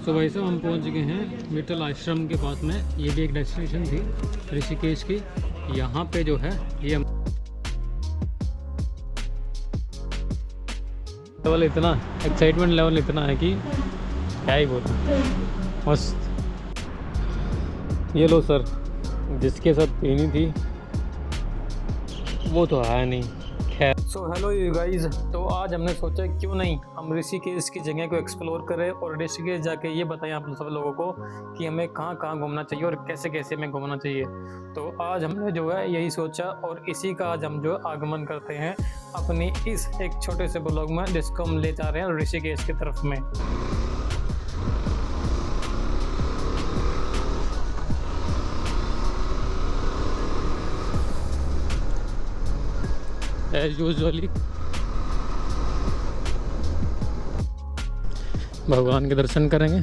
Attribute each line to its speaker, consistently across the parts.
Speaker 1: तो भाई साहब हम पहुंच गए हैं मित्तल आश्रम के पास में। ये भी एक डेस्टिनेशन थी ऋषिकेश की। यहाँ पे जो है ये लेवल इतना एक्साइटमेंट लेवल इतना है कि क्या ही बोलूं, मस्त। ये लो सर, जिसके साथ पीनी थी वो तो आया नहीं। खैर, सो हेलो यू गाइज। तो आज हमने सोचा क्यों नहीं हम ऋषिकेश की जगह को एक्सप्लोर करें और ऋषिकेश जाके ये बताएं आप सब लोगों को कि हमें कहाँ कहाँ घूमना चाहिए और कैसे कैसे हमें घूमना चाहिए। तो आज हमने जो है यही सोचा और इसी का आज हम जो आगमन करते हैं अपनी इस एक छोटे से ब्लॉग में, जिसको हम ले जा रहे हैं ऋषिकेश की तरफ में। एज यूजुअली भगवान के दर्शन करेंगे।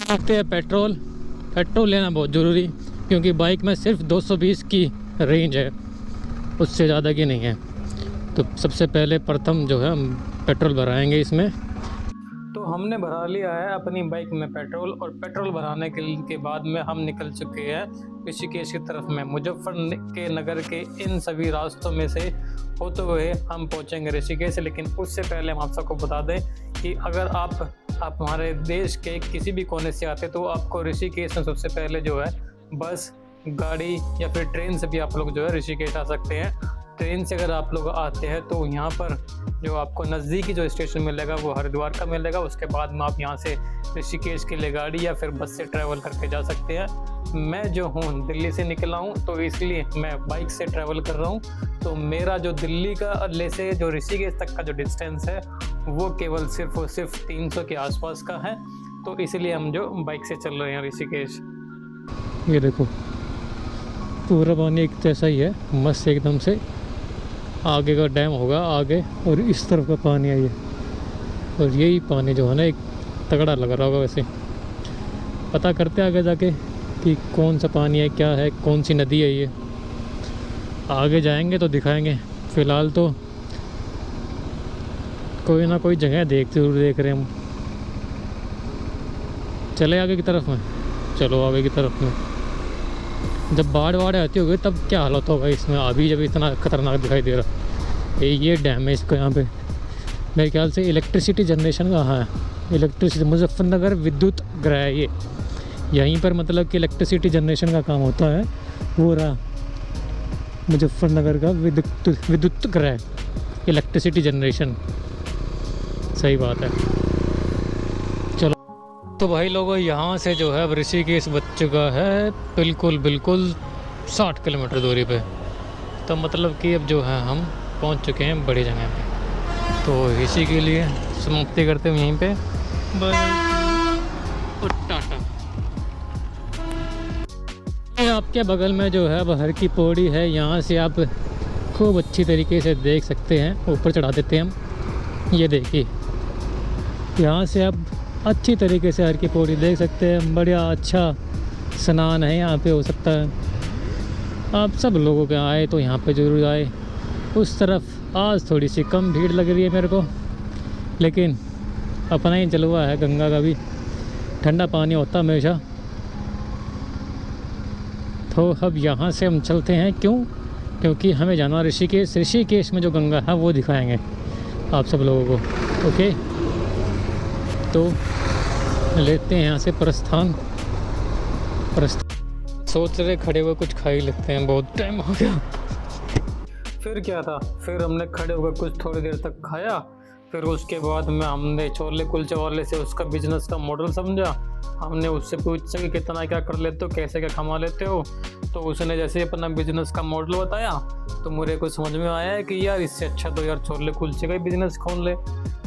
Speaker 1: लगते हैं पेट्रोल लेना बहुत ज़रूरी, क्योंकि बाइक में सिर्फ 220 की रेंज है, उससे ज़्यादा की नहीं है। तो सबसे पहले प्रथम जो है हम पेट्रोल भराएंगे इसमें। तो हमने भरा लिया है अपनी बाइक में पेट्रोल, और पेट्रोल भराने के बाद में हम निकल चुके हैं ऋषिकेश की तरफ में। मुजफ्फर के नगर के इन सभी रास्तों में से होते हुए हम पहुंचेंगे ऋषिकेश। लेकिन उससे पहले हम आप सबको बता दें कि अगर आप हमारे देश के किसी भी कोने से आते तो आपको ऋषिकेश में सबसे पहले जो है बस, गाड़ी या फिर ट्रेन से भी आप लोग जो है ऋषिकेश आ सकते हैं। ट्रेन से अगर आप लोग आते हैं तो यहाँ पर जो आपको नज़दीकी जो स्टेशन मिलेगा वो हरिद्वार का मिलेगा। उसके बाद में आप यहाँ से ऋषिकेश के लिए गाड़ी या फिर बस से ट्रैवल करके जा सकते हैं। मैं जो हूँ दिल्ली से निकला हूँ, तो इसलिए मैं बाइक से ट्रैवल कर रहा हूँ। तो मेरा जो दिल्ली का ले से जो ऋषिकेश तक का जो डिस्टेंस है वो केवल सिर्फ और सिर्फ 300 के आसपास का है। तो इसलिए हम जो बाइक से चल रहे हैं ऋषिकेश। ये देखो पूरा पानी एक जैसा ही है, मस्त एकदम से। आगे का डैम होगा आगे, और इस तरफ का पानी है ये, और यही पानी जो है ना एक तगड़ा लग रहा होगा। वैसे पता करते आगे जाके कि कौन सा पानी है, क्या है, कौन सी नदी है ये। आगे जाएंगे तो दिखाएंगे। फ़िलहाल तो कोई ना कोई जगह जरूर देख रहे हैं हम। चले आगे की तरफ में, चलो आगे की तरफ में। जब बाढ़ आती होगी तब क्या हालत होगा इसमें, अभी जब इतना खतरनाक दिखाई दे रहा है। ये डैम है, इसको यहाँ पे मेरे ख्याल से इलेक्ट्रिसिटी जनरेशन का है। इलेक्ट्रिसिटी मुजफ्फरनगर विद्युत गृह है ये, यहीं पर मतलब कि इलेक्ट्रिसिटी जनरेशन का काम होता है। वो रहा मुजफ्फरनगर का विद्युत गृह, इलेक्ट्रिसिटी जनरेशन। सही बात है। चलो तो भाई लोगों, यहाँ से जो है अब ऋषिकेश बच चुका है बिल्कुल 60 किलोमीटर दूरी पे। तो मतलब कि अब जो है हम पहुँच चुके हैं बड़ी जगह पे। तो इसी के लिए समाप्ति करते हैं यहीं पे। बाय और टाटा। आपके बगल में जो है हर की पौड़ी है, यहाँ से आप खूब अच्छी तरीके से देख सकते हैं। ऊपर चढ़ा देते हैं हम, ये देखिए यहाँ से आप अच्छी तरीके से हर की पौड़ी देख सकते हैं। बढ़िया अच्छा स्नान है यहाँ पे, हो सकता है आप सब लोगों के आए तो यहाँ पे ज़रूर आए। उस तरफ आज थोड़ी सी कम भीड़ लग रही है मेरे को, लेकिन अपना ही जलवा है गंगा का भी, ठंडा पानी होता हमेशा। तो अब यहाँ से हम चलते हैं, क्योंकि हमें जाना ऋषिकेश। ऋषिकेश में जो गंगा है वो दिखाएंगे आप सब लोगों को। ओके, तो लेते हैं यहाँ से प्रस्थान। सोच रहे खड़े हुए कुछ खा ही लेते हैं, बहुत टाइम हो गया। फिर क्या था, फिर हमने खड़े होकर कुछ थोड़ी देर तक खाया। फिर उसके बाद में हमने छोले कुलचे वाले से उसका बिजनेस का मॉडल समझा। हमने उससे पूछा कि कितना क्या कर लेते हो, कैसे क्या कमा लेते हो। तो उसने जैसे अपना बिजनेस का मॉडल बताया तो मुझे कुछ समझ में आया है कि यार इससे अच्छा तो यार छोले कुलचे का ही बिजनेस खोल ले।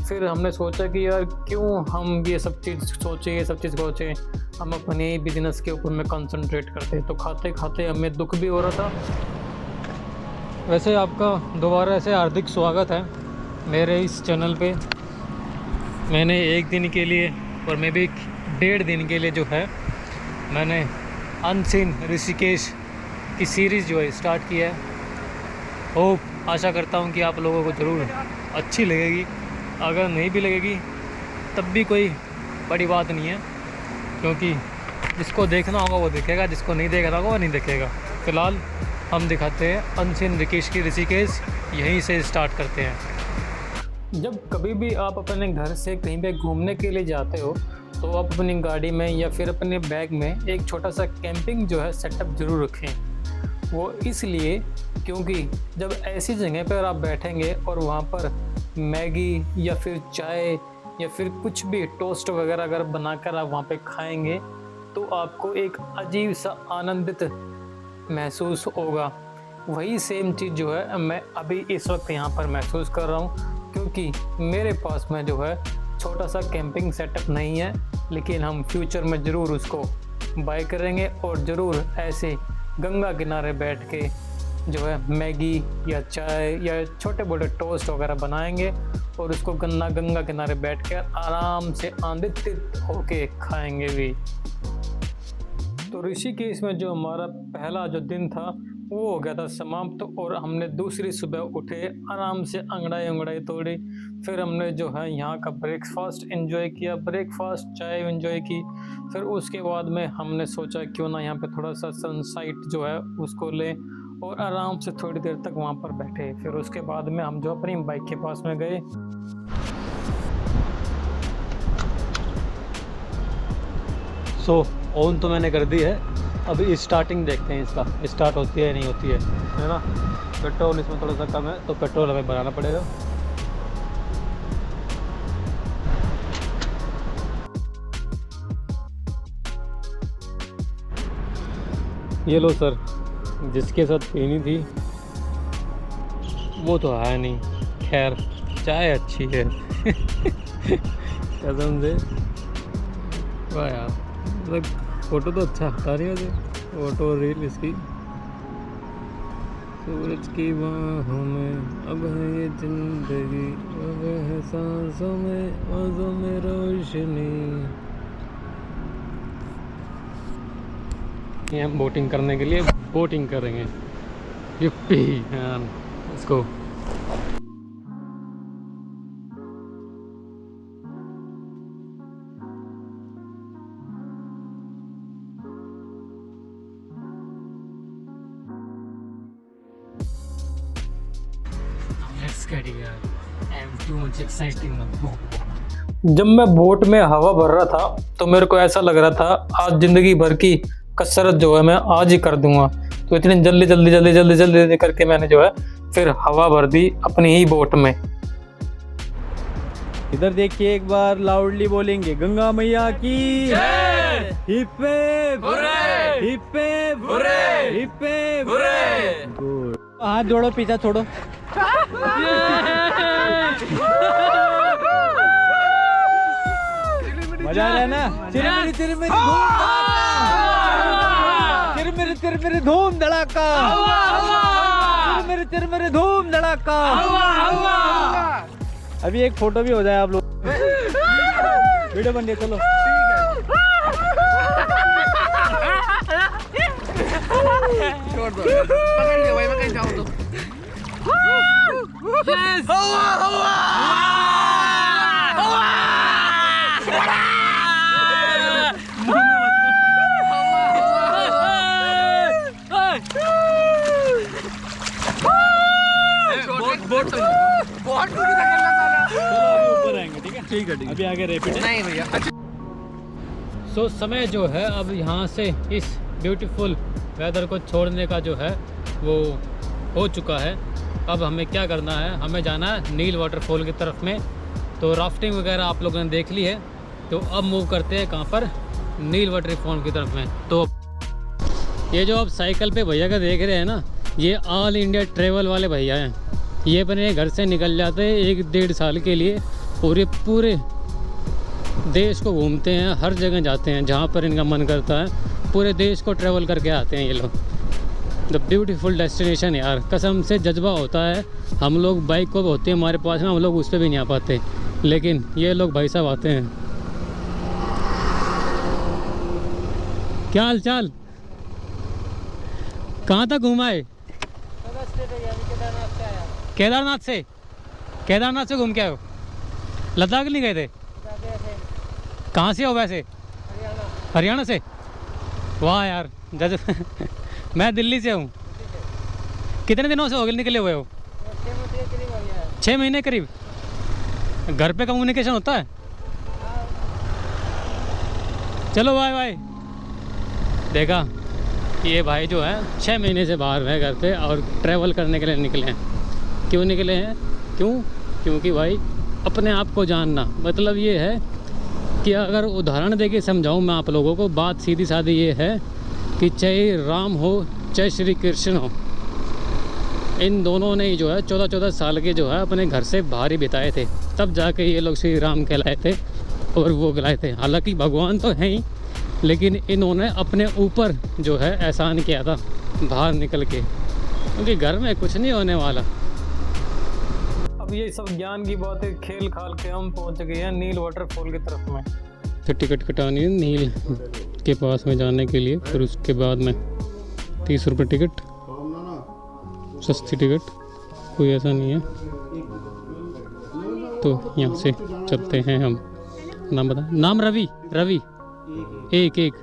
Speaker 1: फिर हमने सोचा कि यार क्यों हम ये सब चीज़ सोचें, हम अपने बिजनेस के ऊपर में कंसंट्रेट करते। तो खाते खाते हमें दुख भी हो रहा था। वैसे आपका दोबारा से हार्दिक स्वागत है मेरे इस चैनल पे। मैंने एक दिन के लिए और मैं भी 1.5 दिन के लिए जो है मैंने अनसीन ऋषिकेश की सीरीज़ जो है स्टार्ट किया है। होप आशा करता हूँ कि आप लोगों को ज़रूर अच्छी लगेगी। अगर नहीं भी लगेगी तब भी कोई बड़ी बात नहीं है, क्योंकि जिसको देखना होगा वो देखेगा, जिसको नहीं देखना होगा वो नहीं देखेगा। फ़िलहाल हम दिखाते हैं अनसीन ऋषिकेश, यहीं से स्टार्ट करते हैं। जब कभी भी आप अपने घर से कहीं पे घूमने के लिए जाते हो तो आप अपनी गाड़ी में या फिर अपने बैग में एक छोटा सा कैंपिंग जो है सेटअप ज़रूर रखें। वो इसलिए क्योंकि जब ऐसी जगह पर आप बैठेंगे और वहाँ पर मैगी या फिर चाय या फिर कुछ भी टोस्ट वगैरह अगर बनाकर आप वहाँ पे खाएंगे तो आपको एक अजीब सा आनंदित महसूस होगा। वही सेम चीज़ जो है मैं अभी इस वक्त यहाँ पर महसूस कर रहा हूँ, क्योंकि मेरे पास में जो है छोटा सा कैंपिंग सेटअप नहीं है, लेकिन हम फ्यूचर में ज़रूर उसको बाय करेंगे और ज़रूर ऐसे गंगा किनारे बैठ के जो है मैगी या चाय या छोटे मोटे टोस्ट वगैरह बनाएंगे और उसको गंगा किनारे बैठ कर आराम से आनंदित होके खाएंगे भी। तो ऋषिकेश में जो हमारा पहला जो दिन था वो हो गया था समाप्त, और हमने दूसरी सुबह उठे, आराम से अंगड़ाई तोड़ी, फिर हमने जो है यहाँ का ब्रेकफास्ट एंजॉय किया, ब्रेकफास्ट चाय एंजॉय की। फिर उसके बाद में हमने सोचा क्यों ना यहाँ पे थोड़ा सा सनसाइट जो है उसको लें और आराम से थोड़ी देर तक वहाँ पर बैठे। फिर उसके बाद में हम जो अपनी बाइक के पास में गए। ऑन तो मैंने कर दी है, अभी स्टार्टिंग देखते हैं इसका, स्टार्ट होती है नहीं होती है ना। पेट्रोल इसमें थोड़ा सा कम है तो पेट्रोल हमें भराना पड़ेगा। ये लो सर, जिसके साथ पीनी थी वो तो है नहीं, खैर चाय अच्छी है कसम से। वाह यार, मतलब फ़ोटो तो अच्छा हटा नहीं वैसे, फोटो रील इसकी। सूरज की बाहों में अब है ये जिंदगी, अब है सांसों में रोशनी। ये हम बोटिंग करने के लिए बोटिंग करेंगे। युप्पी यार, इसको जब मैं बोट में हवा भर रहा था तो मेरे को ऐसा लग रहा था आज ज़िंदगी भर की कसरत जो है मैं आज ही कर दूंगा। तो इतनी जल्दी करके मैंने जो है फिर हवा भर दी अपनी ही बोट में।
Speaker 2: इधर देखिए, एक बार लाउडली बोलेंगे गंगा मैया की hip hip hip hip. Good, हाथ जोड़ो, पीछा छोड़ो। मजा आ रहा है ना? चिरमिरी धूम धड़ाका, चिरमिरी धूम धड़ाका। अभी एक फोटो भी हो जाए आप लोग, वीडियो बन गया। चलो छोड़ दो, पकड़ लियो भाई, मैं कहीं जाऊँ तो। Yes! ठीक है, अभी आगे रैपिड नहीं भैया।
Speaker 1: सो समय जो है अब यहाँ से इस ब्यूटीफुल वेदर को छोड़ने का जो है वो हो चुका है। अब हमें क्या करना है, हमें जाना है नील वाटरफॉल की तरफ में। तो राफ्टिंग वगैरह आप लोगों ने देख ली है, तो अब मूव करते हैं कहाँ पर, नील वाटरफॉल की तरफ में। तो ये जो आप साइकिल पे भैया का देख रहे हैं ना, ये ऑल इंडिया ट्रेवल वाले भैया हैं। ये अपने घर से निकल जाते हैं 1-1.5 साल के लिए और ये पूरे देश को घूमते हैं, हर जगह जाते हैं जहाँ पर इनका मन करता है, पूरे देश को ट्रैवल करके आते हैं ये लोग। द ब्यूटीफुल डेस्टिनेशन यार, कसम से जज्बा होता है। हम लोग बाइक को होते हैं हमारे पास में, हम लोग उस पर भी नहीं आ पाते, लेकिन ये लोग भाई साहब आते हैं। क्या हाल चाल, कहाँ तक घुमाए? केदारनाथ से घूम के आए हो? लद्दाख नहीं गए थे? कहाँ से हो वैसे? हरियाणा से? वाह यार जज मैं दिल्ली से हूँ। कितने दिनों से हो गए निकले हुए हो? 6 महीने करीब। घर पे कम्युनिकेशन होता है? चलो बाय बाय। देखा ये भाई जो है 6 महीने से बाहर है घर पे और ट्रैवल करने के लिए निकले हैं। क्यों निकले हैं? क्योंकि भाई अपने आप को जानना। मतलब ये है कि अगर उदाहरण दे के समझाऊँ मैं आप लोगों को, बात सीधी सादी ये है कि चाहे राम हो चाहे श्री कृष्ण हो, इन दोनों ने ही जो है 14-14 साल के जो है अपने घर से बाहर ही बिताए थे, तब जाके ये लोग श्री राम कहलाए थे और वो कहलाए थे। हालांकि भगवान तो हैं ही, लेकिन इन्होंने अपने ऊपर जो है एहसान किया था बाहर निकल के, क्योंकि घर में कुछ नहीं होने वाला।
Speaker 3: अब ये सब ज्ञान की बातें खेल खाल के हम पहुंच गए हैं नील वाटरफॉल की तरफ में।
Speaker 1: फिर टिकट कटानी है नील के पास में जाने के लिए, फिर उसके बाद में 30 रुपये टिकट, सस्ती टिकट, कोई ऐसा नहीं है। तो यहाँ से चलते हैं हम। नाम बता। नाम रवि। एक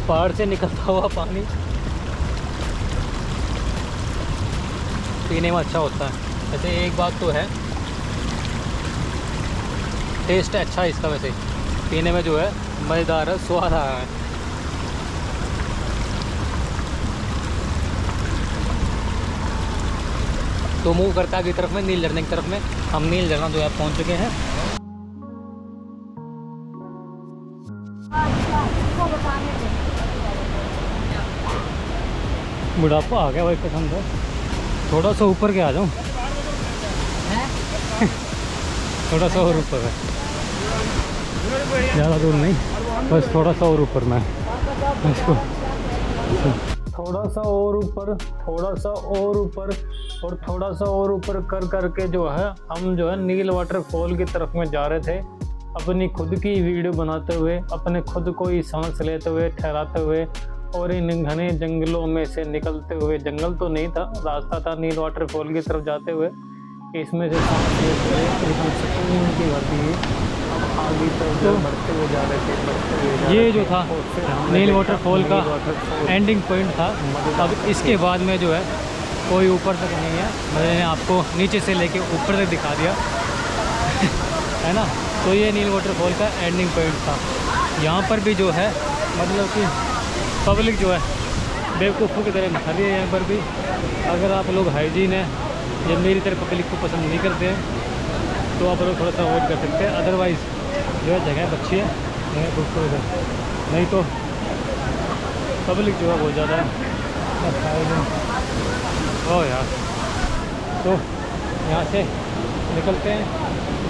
Speaker 1: पहाड़ से निकलता हुआ पानी पीने में अच्छा होता है। वैसे एक बात तो है, टेस्ट अच्छा है इसका, वैसे पीने में जो है मज़ेदार है, स्वाद आ रहा है। तो मूव करता की तरफ में, नील झरने की तरफ में। हम नील झरना जो है पहुंच चुके हैं। बुढ़ापा आ गया भाई कसम से। थोड़ा सा ऊपर के आ जाऊँ थोड़ा सा और ऊपर है, ज़्यादा दूर नहीं, बस थोड़ा सा और ऊपर में इसको।
Speaker 3: थोड़ा सा और ऊपर, थोड़ा सा और ऊपर और थोड़ा सा और ऊपर कर करके जो है हम जो है नील वाटरफॉल की तरफ में जा रहे थे, अपनी खुद की वीडियो बनाते हुए, अपने खुद को ही सांस लेते हुए, ठहराते हुए और इन घने जंगलों में से निकलते हुए। जंगल तो नहीं था, रास्ता था नील वाटरफॉल की तरफ जाते हुए। इसमें से सांस लेते हुए एकदम सुकून की भरती हम आगे तरफ जो बढ़ते हुए जा रहे थे।
Speaker 1: ये जो था नील वाटरफॉल का एंडिंग पॉइंट था। अब इसके बाद में जो है कोई ऊपर तक नहीं है, मैंने आपको नीचे से लेके ऊपर तक दिखा दिया है ना। तो ये नील वाटरफॉल का एंडिंग पॉइंट था। यहाँ पर भी जो है मतलब कि पब्लिक जो है बेवकूफ़ों की तरह खड़ी है। यहाँ पर भी अगर आप लोग हाइजीन है या मेरी तरह पब्लिक को पसंद नहीं करते हैं तो आप लोग थोड़ा सा अवॉइड कर सकते हैं। अदरवाइज़ जो है जगह अच्छी है, जगह खूबसूरत है, नहीं तो पब्लिक जो है बहुत ज़्यादा है। ओ यार, तो यहाँ से निकलते हैं,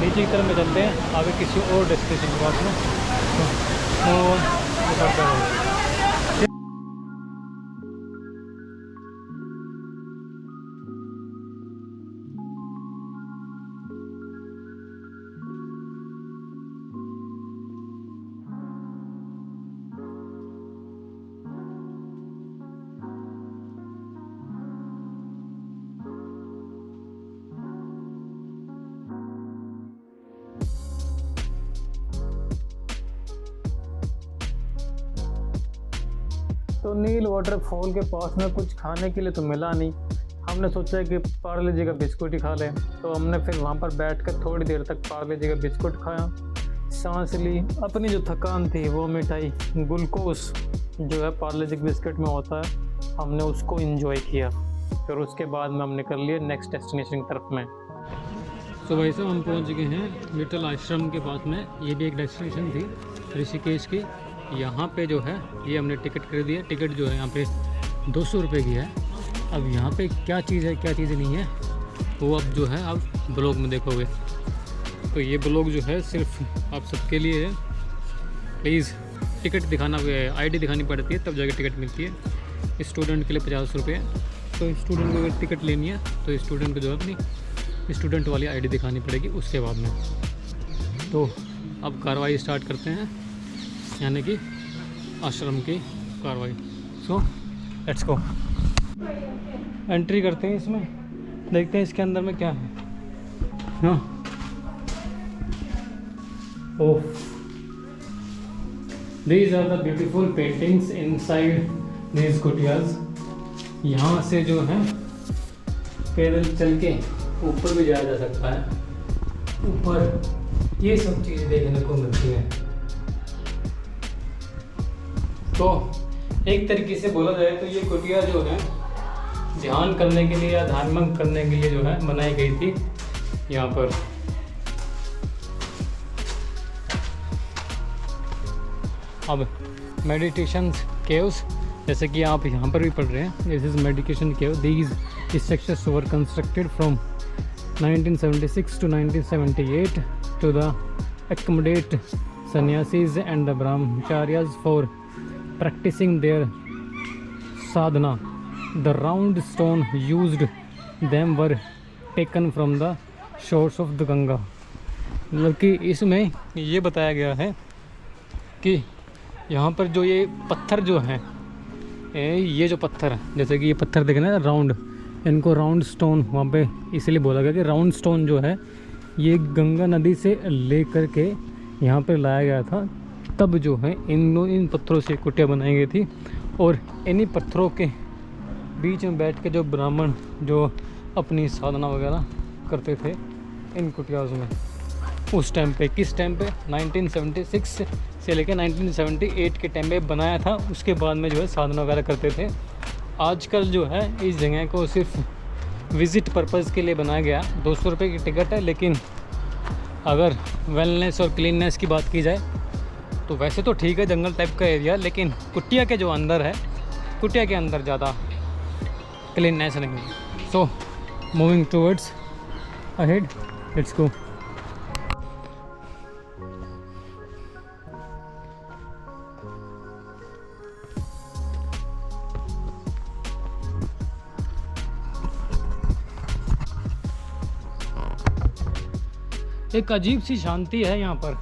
Speaker 1: नीचे की तरफ में चलते हैं आगे किसी और डेस्टिनेशन के पास में। तो
Speaker 3: तो नील वाटरफॉल के पास में कुछ खाने के लिए तो मिला नहीं। हमने सोचा कि पार्ले जी का बिस्कुट ही खा लें, तो हमने फिर वहाँ पर बैठ कर थोड़ी देर तक पार्ले जी का बिस्कुट खाया, सांस ली, अपनी जो थकान थी वो मिटाई। ग्लूकोज जो है पार्ले जी के बिस्कुट में होता है, हमने उसको एंजॉय किया। फिर उसके बाद में हम निकल लिए नेक्स्ट डेस्टिनेशन की तरफ में।
Speaker 1: तो भाई साहब हम पहुंच गए हैं विठल आश्रम के पास में। ये भी एक डेस्टिनेशन थी ऋषिकेश की। यहाँ पे जो है ये हमने टिकट खरीदी है। टिकट जो है यहाँ पे 200 रुपये की है। अब यहाँ पे क्या चीज़ है क्या चीज़ नहीं है वो अब जो है आप ब्लॉग में देखोगे। तो ये ब्लॉग जो है सिर्फ आप सबके लिए है। प्लीज़ टिकट दिखाना, आईडी दिखानी पड़ती है तब जाके टिकट मिलती है। स्टूडेंट के लिए 50 रुपये। तो स्टूडेंट को अगर टिकट लेनी है तो स्टूडेंट को जो है अपनी स्टूडेंट वाली आईडी दिखानी पड़ेगी उसके बाद में। तो अब कार्रवाई स्टार्ट करते हैं, यानी कि आश्रम की कार्रवाई। सो लेट्स गो, एंट्री करते हैं इसमें, देखते हैं इसके अंदर में क्या है। हाँ, oh, these are the beautiful paintings inside these कुटियाज। यहाँ से जो है पैदल चल के ऊपर भी जाया जा सकता है। ऊपर ये सब चीज़ें देखने को मिलती हैं। तो एक तरीके से बोला जाए तो ये कुटिया जो है ध्यान करने के लिए या ध्यान करने के लिए जो है बनाई गई थी। यहाँ पर अब मेडिटेशन केव्स, जैसे कि आप यहाँ पर भी पढ़ रहे हैं, this is meditation cave. These structures were constructed from 1976 to 1978 to the accommodate sannyasis and the brahmacharyas for practicing their sadhana. The round stone used them were taken from the shores of the Ganga. मतलब कि इसमें ये बताया गया है कि यहाँ पर जो ये पत्थर जो हैं, ये जो पत्थर है, जैसे कि ये पत्थर देखना है राउंड, इनको राउंड स्टोन वहाँ पे इसलिए बोला गया कि राउंड स्टोन जो है ये गंगा नदी से ले कर के यहाँ पे लाया गया था। तब जो है इन पत्थरों से कुटिया बनाई गई थी, और इन्हीं पत्थरों के बीच में बैठ के जो ब्राह्मण जो अपनी साधना वगैरह करते थे इन कुटियाज़ में, उस टाइम पे, किस टाइम पे, 1976 से लेकर 1978 के टाइम पे बनाया था। उसके बाद में जो है साधना वगैरह करते थे। आजकल जो है इस जगह को सिर्फ विज़िट पर्पज़ के लिए बनाया गया। 200 रुपये की टिकट है, लेकिन अगर वेलनेस और क्लीननेस की बात की जाए तो वैसे तो ठीक है, जंगल टाइप का एरिया, लेकिन कुटिया के जो अंदर है, कुटिया के अंदर ज़्यादा क्लीननेस नहीं है। So moving towards ahead, let's go. एक अजीब सी शांति है यहाँ पर,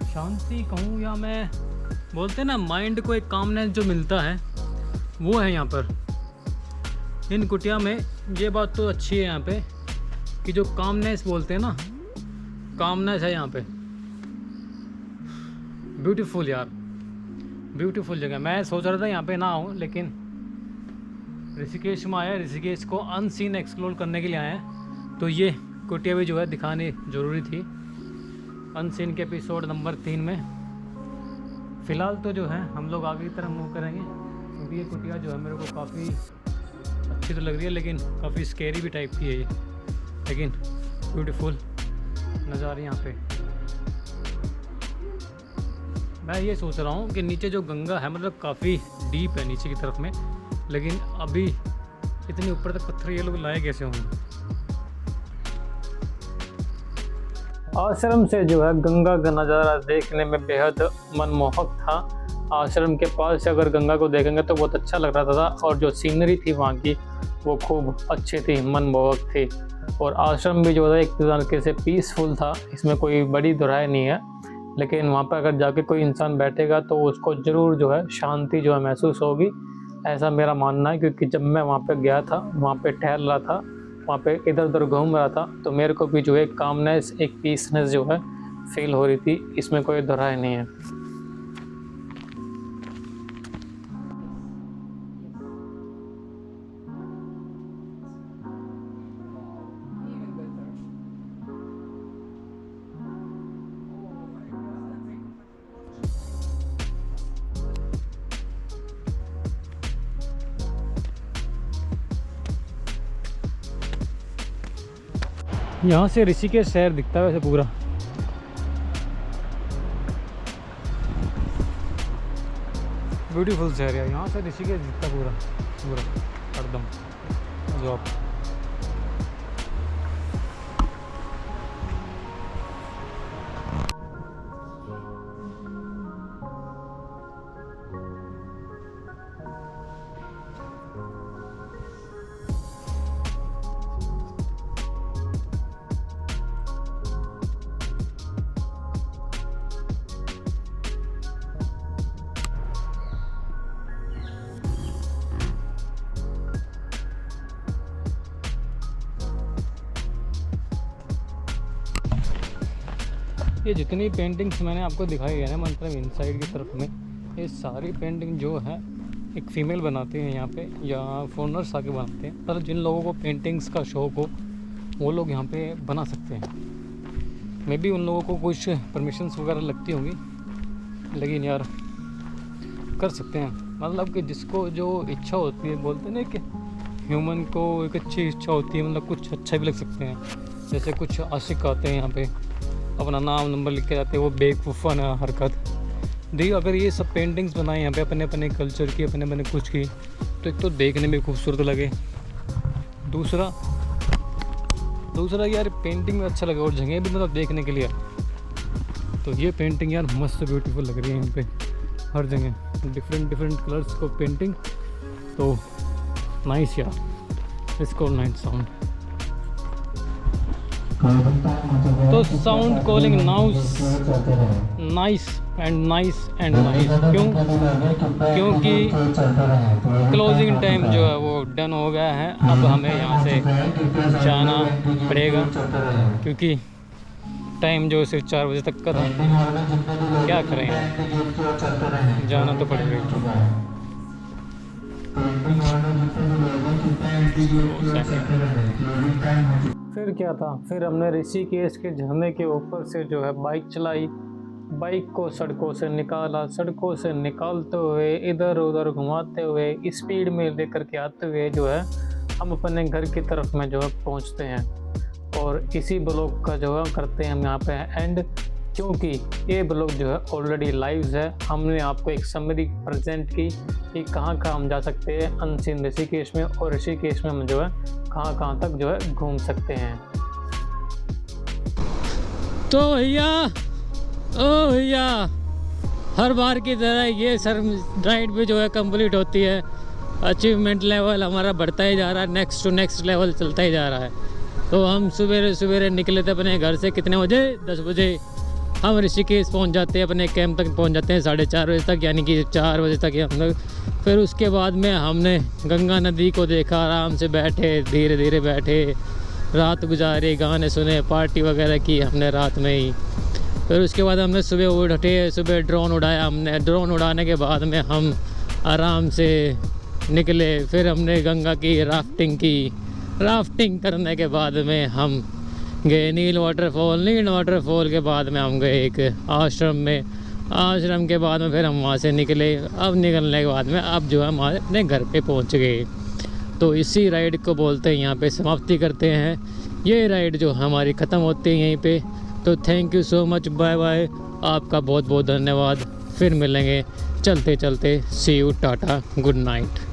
Speaker 1: शांति कहूँ या मैं बोलते हैं ना माइंड को एक कामनेस जो मिलता है वो है यहाँ पर। इन कुटिया में ये बात तो अच्छी है यहाँ पे कि जो कामनेस बोलते हैं ना, कामनेस है यहाँ पे। ब्यूटीफुल यार, ब्यूटीफुल जगह। मैं सोच रहा था यहाँ पे ना आऊँ, लेकिन ऋषिकेश में आया, ऋषिकेश को अनसीन एक्सप्लोर करने के लिए आए हैं, तो ये कुटिया भी जो है दिखानी ज़रूरी थी। अनसीन के एपिसोड नंबर 3 में। फ़िलहाल तो जो है हम लोग आगे की तरफ मूव करेंगे, क्योंकि ये कुटिया जो है मेरे को काफ़ी अच्छी तो लग रही है, लेकिन काफ़ी स्केरी भी टाइप की है ये, लेकिन ब्यूटीफुल नज़ारे यहाँ पे। मैं ये सोच रहा हूँ कि नीचे जो गंगा है, मतलब काफ़ी डीप है नीचे की तरफ में, लेकिन अभी इतनी ऊपर तक पत्थर ये लोग लाए कैसे होंगे।
Speaker 3: आश्रम से जो है गंगा का नज़ारा देखने में बेहद मनमोहक था। आश्रम के पास से अगर गंगा को देखेंगे तो बहुत अच्छा लग रहा था, और जो सीनरी थी वहाँ की वो खूब अच्छी थी, मनमोहक थी। और आश्रम भी जो है एक तरीके से पीसफुल था, इसमें कोई बड़ी दुराई नहीं है, लेकिन वहाँ पर अगर जाके कोई इंसान बैठेगा तो उसको ज़रूर जो है शांति जो है महसूस होगी, ऐसा मेरा मानना है। क्योंकि जब मैं वहाँ पर गया था, वहाँ पर टहल रहा था, वहाँ पे इधर उधर घूम रहा था, तो मेरे को भी जो है कामनेस, एक पीसनेस जो है फील हो रही थी, इसमें कोई दोहराई नहीं है।
Speaker 1: यहाँ से ऋषिकेश शहर दिखता है वैसे पूरा। ब्यूटीफुल शहर है, यहाँ से ऋषिकेश दिखता पूरा पूरा एकदम जो आप। ये जितनी पेंटिंग्स मैंने आपको दिखाई है ना, मतलब इनसाइड की तरफ में, ये सारी पेंटिंग जो है एक फ़ीमेल बनाती हैं यहाँ पे, या फॉरनर्स आके बनाते हैं। मतलब जिन लोगों को पेंटिंग्स का शौक़ हो वो लोग यहाँ पे बना सकते हैं। मे बी उन लोगों को कुछ परमिशंस वगैरह लगती होंगी, लेकिन यार कर सकते हैं। मतलब कि जिसको जो इच्छा होती है, बोलते हैं ना कि ह्यूमन को एक अच्छी इच्छा होती है, मतलब कुछ अच्छा भी लग सकते हैं। जैसे कुछ आशिक आते हैं यहाँ पे, अपना नाम नंबर लिख के जाते हैं, वो बेवकूफ़ाना हरकत दी। अगर ये सब पेंटिंग्स बनाए यहाँ पे अपने अपने कल्चर की, अपने अपने कुछ की, तो एक तो देखने में खूबसूरत लगे, दूसरा यार पेंटिंग में अच्छा लगे, और जगह भी मतलब देखने के लिए। तो ये पेंटिंग यार मस्त ब्यूटीफुल लग रही है यहाँ पे, हर जगह डिफरेंट कलर्स को पेंटिंग। तो नाइस यार, इसको नाइट साउंड। तो sound calling nice and nice. क्योंकि क्लोजिंग टाइम जो है वो डन हो गया है। अब हमें यहाँ से जाना पड़ेगा, क्योंकि टाइम जो सिर्फ 4 बजे तक का था। क्या करें, जाना तो पड़ेगा।
Speaker 3: फिर क्या था, फिर हमने ऋषिकेश के झरने के ऊपर से जो है बाइक चलाई, बाइक को सड़कों से निकाला, सड़कों से निकालते हुए इधर उधर घुमाते हुए स्पीड में लेकर के आते हुए जो है हम अपने घर की तरफ में जो है पहुंचते हैं। और इसी ब्लॉग का जो है करते हैं हम यहाँ पे एंड, क्योंकि ये ब्लॉग जो है ऑलरेडी लाइव है। हमने आपको एक समरी प्रेजेंट की कि कहाँ हम जा सकते हैं अनसीन ऋषिकेश में, और ऋषिकेश में हम जो है कहाँ तक जो है घूम सकते हैं।
Speaker 1: तो भैया हर बार की तरह ये सर राइड भी जो है कंप्लीट होती है। अचीवमेंट लेवल हमारा बढ़ता ही जा रहा है, नेक्स्ट टू नेक्स्ट लेवल चलता ही जा रहा है। तो हम सवेरे निकले थे अपने घर से, कितने बजे, 10 बजे हम ऋषिकेश पहुंच जाते हैं, अपने कैंप तक पहुंच जाते हैं 4:30 बजे तक, यानी कि 4 बजे तक हम लोग। फिर उसके बाद में हमने गंगा नदी को देखा, आराम से बैठे, धीरे धीरे बैठे, रात गुजारी, गाने सुने, पार्टी वगैरह की हमने रात में ही। फिर उसके बाद हमने सुबह उठे, सुबह ड्रोन उड़ाया हमने। ड्रोन उड़ाने के बाद में हम आराम से निकले। फिर हमने गंगा की राफ्टिंग की। राफ्टिंग करने के बाद में हम गए नील वाटरफॉल के बाद में हम गए एक आश्रम में। आश्रम के बाद में फिर हम वहाँ से निकले। अब निकलने के बाद में अब जो है हम अपने घर पे पहुँच गए। तो इसी राइड को बोलते हैं, यहाँ पे समाप्ति करते हैं। ये राइड जो हमारी ख़त्म होती है यहीं पे। तो thank you so much, bye bye, आपका बहुत बहुत धन्यवाद। फिर मिलेंगे चलते चलते। See you, tata, good night.